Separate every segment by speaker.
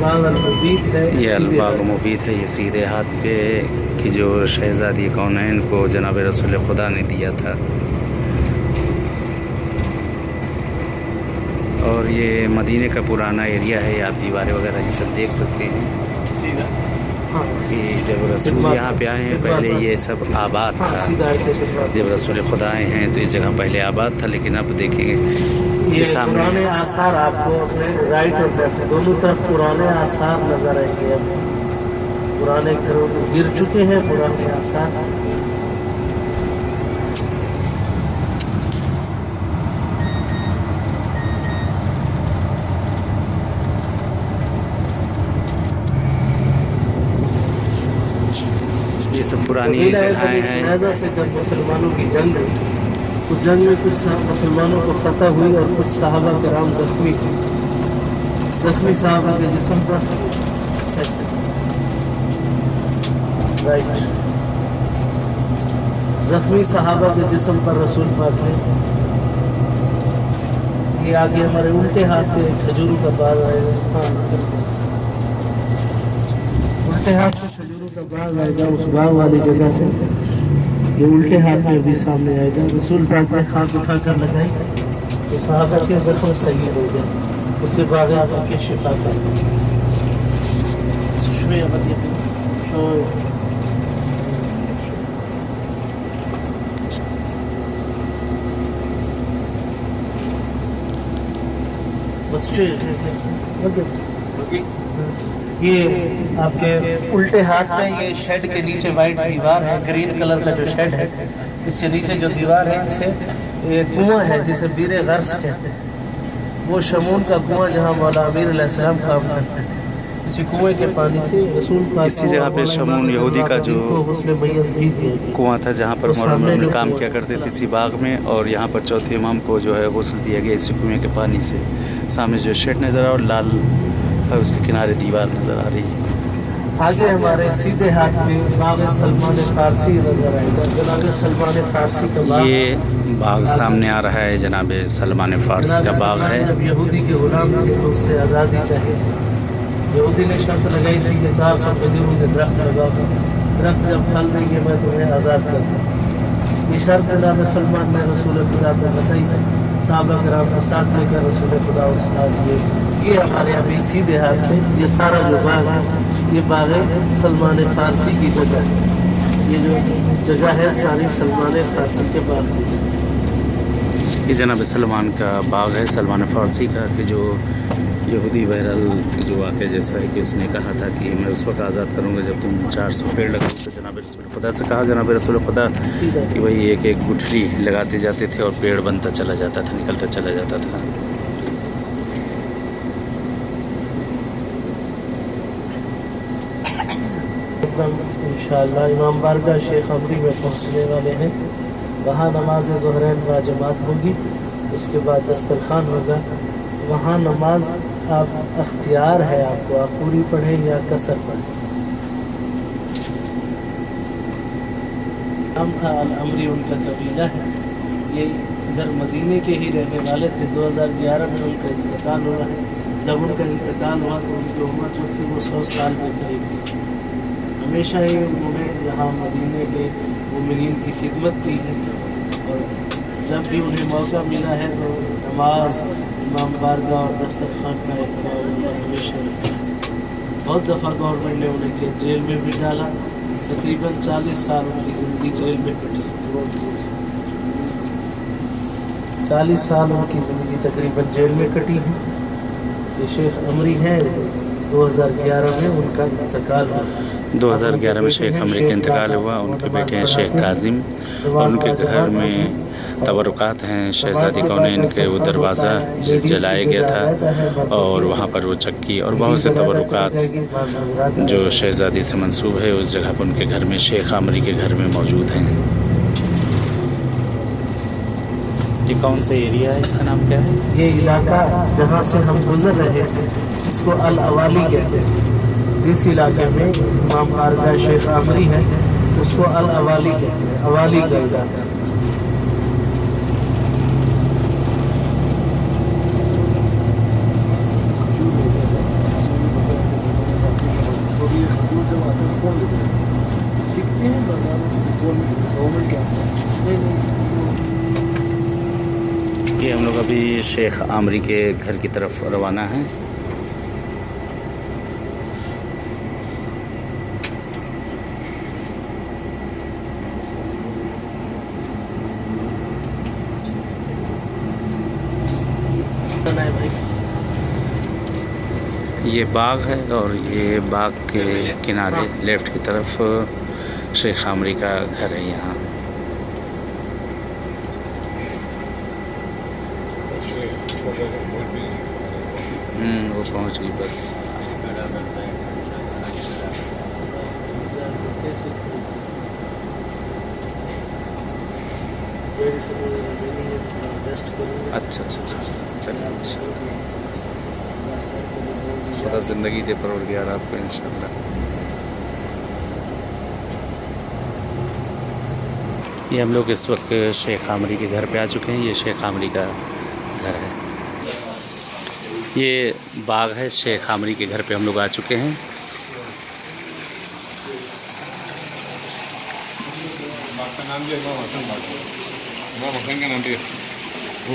Speaker 1: یہ الباغ مبید ہے، یہ سیدھے ہاتھ پہ کی جو شہزادی کونین کو جناب رسول خدا نے دیا تھا. اور یہ مدینے کا پرانا ایریا ہے، آپ دیواریں وغیرہ یہ سب دیکھ سکتے ہیں. کہ جب رسول یہاں پہ آئے ہیں پہلے یہ سب آباد تھا. جب رسول خدا آئے ہیں تو اس جگہ پہلے آباد تھا، لیکن اب دیکھیں گے
Speaker 2: یہ پرانے آثار آپ کو اپنے رائٹ اور لیفٹ دونوں طرف پرانے آثار نظر آئیں گے. اب پرانے گھروں گر چکے ہیں پرانے آثار.
Speaker 1: یہ سب پرانی جگہیں ہیں.
Speaker 2: سے جب مسلمانوں کی جنگ ہوئی، اس جنگ میں کچھ مسلمانوں کو فتح ہوئی اور کچھ صحابہ کرام زخمی ہوئے. زخمی صحابہ کے جسم پر زخمی صحابہ کے جسم پر رسول پاک نے یہ آگے ہمارے الٹے ہاتھ پہ کھجوروں کا باغ آئے گا. الٹے ہاتھ سے کھجوروں کا باغ آئے گا. اس باغ والی جگہ سے یہ الٹے ہاتھ میں بھی سامنے آئے گا. رسول پاک نے ہاتھ اٹھا کر لگائی تو صحابہ کے زخم صحیح ہو گئے. اسے باغ آ کے شفا کر یہ آپ کے الٹے ہاتھ میں یہ شیڈ کے نیچے وائٹ دیوار ہے، گرین کلر کا جو شیڈ ہے اس کے نیچے جو دیوار ہے اسے کنواں ہے جسے بیر غرس کہتے ہیں. وہ شمون کا کنواں جہاں مولا امیر علیہ السلام کام کرتے تھے. اسی کنویں کے پانی سے رسول پاک
Speaker 1: اسی جگہ پہ شمون یہودی کا جو کنواں تھا جہاں پر مولانا نے کام کیا کرتے تھے اسی باغ میں. اور یہاں پر چوتھے امام کو جو ہے غسل دیا گیا اسی کنویں کے پانی سے. سامنے جو شیڈ نظر آ اور لال اور اس کے کنارے دیوار نظر آ رہی ہے.
Speaker 2: آگے ہمارے سیدھے ہاتھ میں باغ سلمان فارسی نظر آئے گا. جناب سلمان فارسی کا باغ،
Speaker 1: یہ باغ سامنے آ رہا ہے. جناب سلمان فارسی کا باغ ہے.
Speaker 2: جب یہودی کے غلام تھے تو اس سے آزادی چاہیے تھی. یہودی نے شرط لگائی تھی کہ 400 کھجوروں کے درخت لگاؤ، درخت جب پھل دیں گے میں تمہیں آزاد کر دوں. یہ شرط جناب سلمان نے رسول خدا کو بتائی. صحابہ کرام کو ساتھ لے کر رسول خدا اور ساتھ یہ ہمارے ابھی سیدھے ہاتھ میں یہ سارا جو باغ ہے یہ باغ سلمان فارسی کی جگہ ہے. یہ جو جگہ ہے ساری سلمان فارسی کے باغ کی جگہ.
Speaker 1: یہ جناب سلمان کا باغ ہے، سلمان فارسی کا، کہ جو یہودی بہرحال جو واقعہ جیسا ہے کہ اس نے کہا تھا کہ میں اس وقت آزاد کروں گا جب تم 400 پیڑ لگاؤ. تو جناب رسول خدا سے کہا جناب رسول خدا کہ وہی ایک ایک گٹھلی لگاتے جاتے تھے اور پیڑ بنتا چلا جاتا تھا، نکلتا چلا جاتا تھا.
Speaker 2: انشاءاللہ امام بارگاہ شیخ عمری میں پہنچنے والے ہیں. وہاں نماز ظہرین با جماعت ہوگی، اس کے بعد دسترخوان ہوگا. وہاں نماز آپ اختیار ہے آپ کو، آپ پوری پڑھیں یا قصر پڑھیں. نام تھا العمری، ان کا قبیلہ ہے. یہ ادھر مدینے کے ہی رہنے والے تھے. 2011 میں ان کا انتقال ہوا ہے. جب ان کا انتقال ہوا تو ان کی عمر جو تھی وہ 100 سال کے قریب تھی. ہمیشہ ہی انہوں نے یہاں مدینے کے مومنین کی خدمت کی ہے. اور جب بھی انہیں موقع ملا ہے تو نماز، امام بارگاہ اور دسترخوان کا اہتمام انہوں نے ہمیشہ رکھا. بہت دفعہ گورنمنٹ نے انہیں جیل میں بھی ڈالا. تقریباً 40 سال ان کی زندگی جیل میں کٹی. 40 سال ان کی زندگی تقریباً جیل میں کٹی ہے. یہ شیخ عمری ہیں. 2011 میں ان کا انتقال ہوا.
Speaker 1: 2011 میں شیخ عمری کا انتقال ہوا. ان کے بیٹے ہیں شیخ کاظم، اور ان کے گھر میں تبرکات ہیں شہزادی کونین کے. وہ دروازہ جلایا گیا تھا اور وہاں پر وہ چکی اور بہت سے تبرکات جو شہزادی سے منسوب ہے اس جگہ پر ان کے گھر میں شیخ عمری کے گھر میں موجود ہیں. یہ کون سا ایریا ہے، اس کا نام کیا ہے؟
Speaker 2: یہ علاقہ جہاں سے ہم گزر رہے ہیں اس کو الاوالی کہتے ہیں. جس علاقے میں امام بارگاہ شیخ عمری ہے اس کو الاوالی کہتے ہیں. اوالی کا علاقہ.
Speaker 1: یہ ہم لوگ ابھی شیخ عامری کے گھر کی طرف روانہ ہیں. یہ باغ ہے اور یہ باغ کے کنارے لیفٹ کی طرف شیخ عامری کا گھر ہے. یہاں وہ پہنچ گئی بس. اچھا اچھا اچھا چلیے خدا زندگی دے پروردگار آپ کو انشاءاللہ. یہ ہم لوگ اس وقت شیخ عامری کے گھر پہ آ چکے ہیں. یہ شیخ عامری کا گھر ہے. یہ باغ ہے شیخ عامری کے گھر پہ ہم لوگ آ چکے ہیں.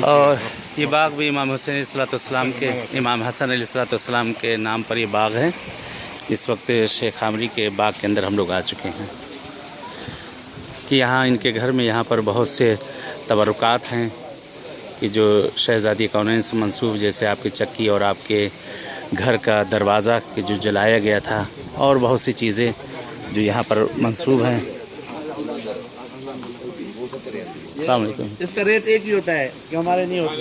Speaker 1: اور یہ باغ بھی امام حسین علیہ السلام کے امام حسن علیہ السلام کے نام پر یہ باغ ہے. اس وقت شیخ عامری کے باغ کے اندر ہم لوگ آ چکے ہیں کہ یہاں ان کے گھر میں یہاں پر بہت سے تبرکات ہیں کہ جو شہزادی کونین سے منسوب، جیسے آپ کی چکی اور آپ کے گھر کا دروازہ کہ جو جلایا گیا تھا، اور بہت سی چیزیں جو یہاں پر منسوب ہیں. السلام علیکم.
Speaker 3: اس کا ریٹ ایک ہی ہوتا ہے کہ ہمارے نہیں ہوتا.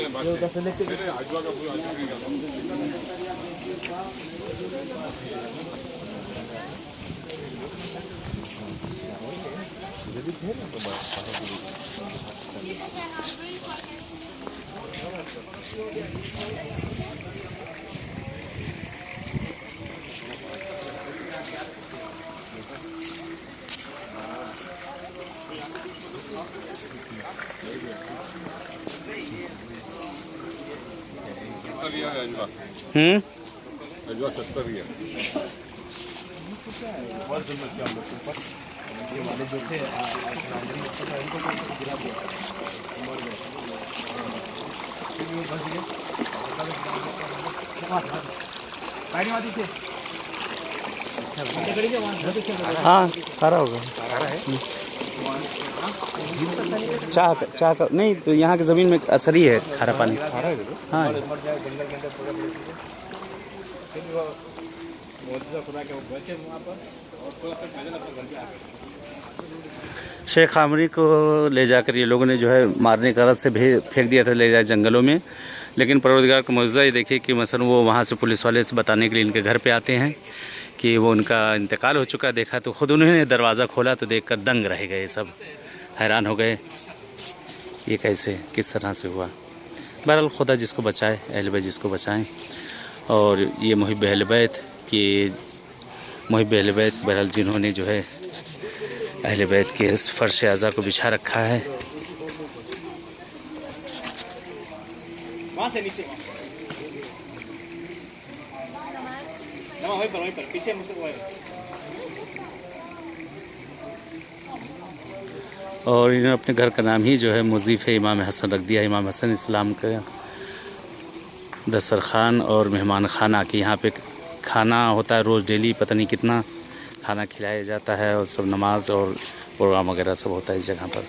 Speaker 1: ہاں کھارا ہوگا. چاہ کا نہیں تو یہاں کی زمین میں اثر ہی ہے کھارا پانی. ہاں شیخ عامری کو لے جا کر یہ لوگوں نے جو ہے مارنے کا غرض سے پھینک دیا تھا لے جا جنگلوں میں. لیکن پروردگار کا معجزہ یہ دیکھیے کہ مثلا وہ وہاں سے پولیس والے سے بتانے کے لیے ان کے گھر پہ آتے ہیں کہ وہ ان کا انتقال ہو چکا. دیکھا تو خود انہوں نے دروازہ کھولا تو دیکھ کر دنگ رہ گئے. سب حیران ہو گئے یہ کیسے کس طرح سے ہوا. بہرحال خدا جس کو بچائے، اہل بیت جس کو بچائیں. اور یہ محب اہل بیت کہ محب اہل بیت بہرحال جنہوں نے جو ہے اہل بیت کے اس فرش اعضا کو بچھا رکھا ہے. اور انہوں نے اپنے گھر کا نام ہی جو ہے مضیف امام حسن رکھ دیا. امام حسن اسلام کا دسترخوان اور مہمان خانہ کہ یہاں پہ کھانا ہوتا ہے روز ڈیلی، پتہ نہیں کتنا کھانا کھلایا جاتا ہے، اور سب نماز اور پروگرام وغیرہ سب ہوتا ہے اس جگہ پر.